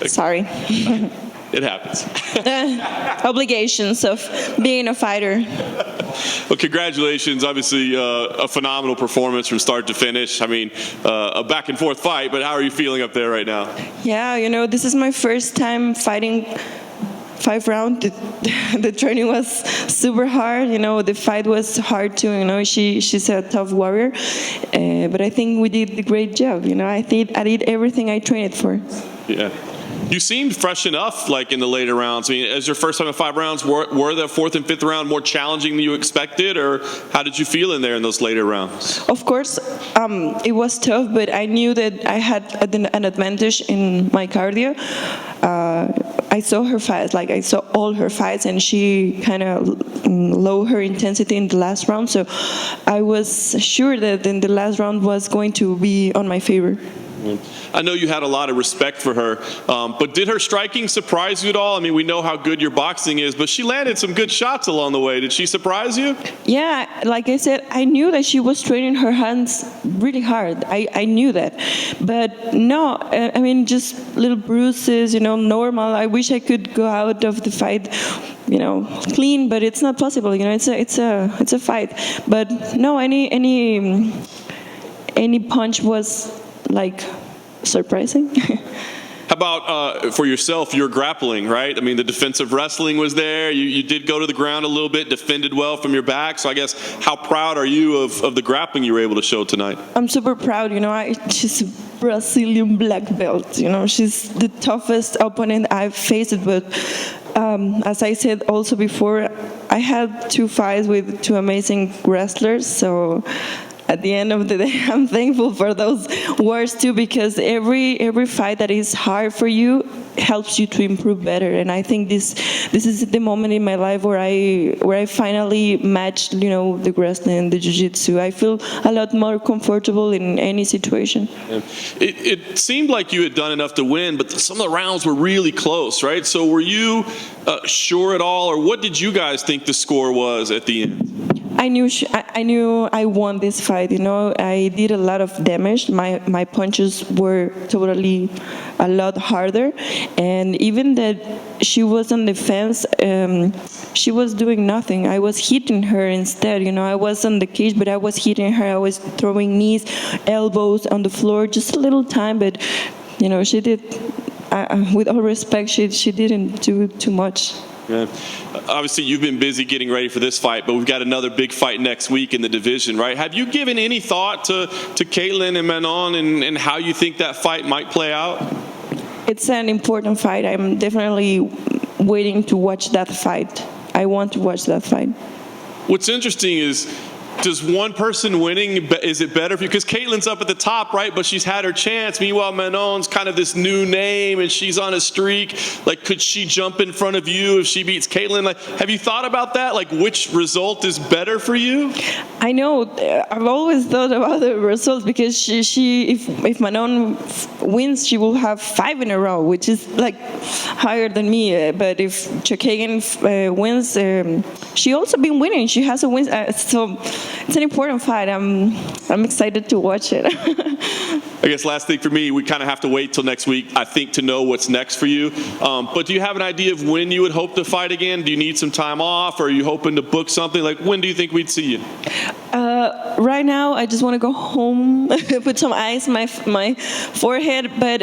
Sorry. It happens. Obligations of being a fighter. Well, congratulations. Obviously, a phenomenal performance from start to finish. I mean, a back-and-forth fight, but how are you feeling up there right now? Yeah, you know, this is my first time fighting 5 rounds. The training was super hard. You know, the fight was hard too. You know, she's a tough warrior, but I think we did a great job. You know, I did everything I trained for. Yeah. You seemed fresh enough, like in the later rounds. I mean, as your first time in 5 rounds, were the 4th and 5th round more challenging than you expected, or how did you feel in there in those later rounds? Of course, it was tough, but I knew that I had an advantage in my cardio. I saw her fights, like I saw all her fights, and she kind of lowered her intensity in the last round. So I was sure that in the last round was going to be on my favor. I know you had a lot of respect for her, but did her striking surprise you at all? I mean, we know how good your boxing is, but she landed some good shots along the way. Did she surprise you? Yeah, like I said, I knew that she was training her hands really hard. I knew that. But no, I mean, just little bruises, you know, normal. I wish I could go out of the fight, you know, clean, but it's not possible. You know, it's a fight. But no, any punch was like surprising. How about for yourself, your grappling, right? I mean, the defensive wrestling was there. You did go to the ground a little bit, defended well from your back. So I guess, how proud are you of the grappling you were able to show tonight? I'm super proud. You know, she's a Brazilian black belt. You know, she's the toughest opponent I've faced. But as I said also before, I had 2 fights with 2 amazing wrestlers. So at the end of the day, I'm thankful for those words too, because every fight that is hard for you helps you to improve better. And I think this is the moment in my life where I finally matched, you know, the wrestling and the jiu-jitsu. I feel a lot more comfortable in any situation. It seemed like you had done enough to win, but some of the rounds were really close, right? So were you sure at all, or what did you guys think the score was at the end? I knew I won this fight. You know, I did a lot of damage. My punches were totally a lot harder, and even that she was on the fence, she was doing nothing. I was hitting her instead. You know, I was on the cage, but I was hitting her. I was throwing knees, elbows on the floor, just a little time. But you know, she did. With all respect, she didn't do too much. Yeah. Obviously, you've been busy getting ready for this fight, but we've got another big fight next week in the division, right? Have you given any thought to Katlyn and Manon and how you think that fight might play out? It's an important fight. I'm definitely waiting to watch that fight. I want to watch that fight. What's interesting is, does one person winning, is it better for you? Because Katlyn's up at the top, right? But she's had her chance. Meanwhile, Manon's kind of this new name, and she's on a streak. Like, could she jump in front of you if she beats Katlyn? Like, have you thought about that? Like, which result is better for you? I know. I've always thought about the results, because if Manon wins, she will have 5 in a row, which is like higher than me. But if Chookagian wins, she also been winning. She has a win. So it's an important fight. I'm excited to watch it. I guess last thing for me, we kind of have to wait till next week, I think, to know what's next for you. But do you have an idea of when you would hope to fight again? Do you need some time off, or are you hoping to book something? Like, when do you think we'd see you? Right now, I just want to go home, put some ice on my forehead. But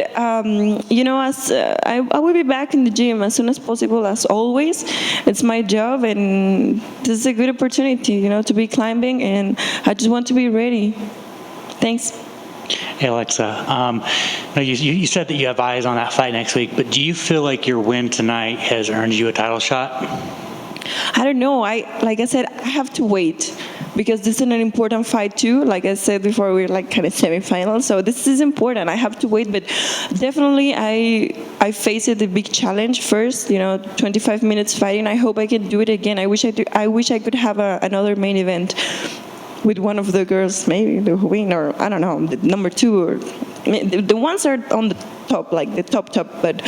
you know, I will be back in the gym as soon as possible, as always. It's my job, and this is a good opportunity, you know, to be climbing, and I just want to be ready. Thanks. Hey, Alexa, you said that you have eyes on that fight next week, but do you feel like your win tonight has earned you a title shot? I don't know. Like I said, I have to wait, because this is an important fight too. Like I said before, we're like kind of semifinals, so this is important. I have to wait, but definitely I faced a big challenge first. You know, 25 minutes fighting. I hope I can do it again. I wish I could have another main event with one of the girls, maybe the win, or I don't know, the number 2, or I mean, the ones are on the top, like the top. But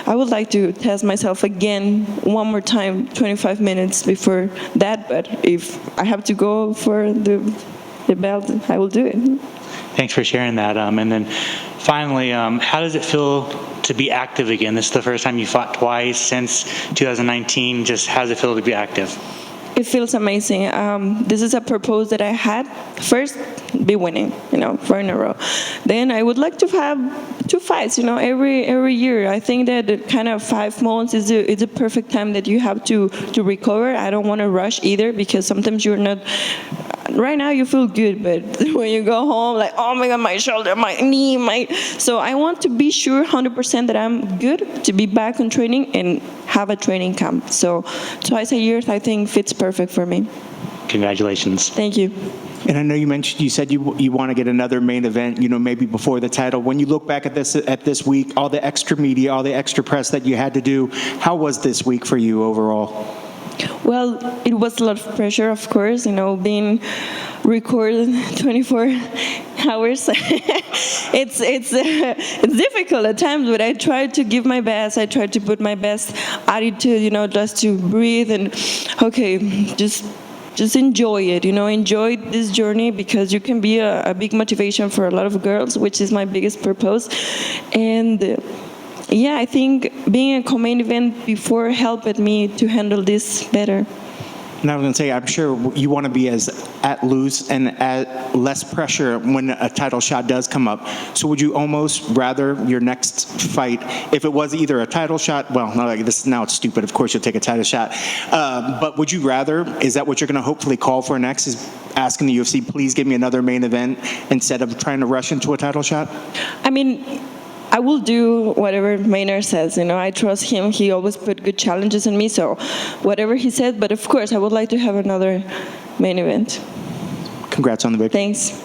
I would like to test myself again one more time, 25 minutes before that. But if I have to go for the belt, I will do it. Thanks for sharing that. And then finally, how does it feel to be active again? This is the first time you fought twice since 2019. Just how does it feel to be active? It feels amazing. This is a purpose that I had. First, be winning, 4 in a row. Then I would like to have 2 fights, every year. I think that kind of 5 months is a perfect time that you have to recover. I don't want to rush either, because sometimes you're not. Right now you feel good, but when you go home, like, oh my God, my shoulder, my knee, So I want to be sure 100% that I'm good to be back on training and have a training camp. So twice a year, I think, fits perfect for me. Congratulations. Thank you. And I know you said you want to get another main event, maybe before the title. When you look back at this week, all the extra media, all the extra press that you had to do, how was this week for you overall? Well, it was a lot of pressure, of course, being recorded 24 hours. it's difficult at times, but I tried to give my best. I tried to put my best attitude, just to breathe and, okay, just enjoy it, enjoy this journey, because you can be a big motivation for a lot of girls, which is my biggest purpose. And yeah, I think being a co-main event before helped me to handle this better. And I was going to say, I'm sure you want to be as at loose and at less pressure when a title shot does come up. So would you almost rather your next fight, if it was either a title shot, well, now it's stupid, of course you'll take a title shot, but would you rather, is that what you're going to hopefully call for next, is asking the UFC, please give me another main event instead of trying to rush into a title shot? I mean, I will do whatever Maynard says. I trust him. He always put good challenges on me, so whatever he said. But of course, I would like to have another main event. Congrats on the victory. Thanks.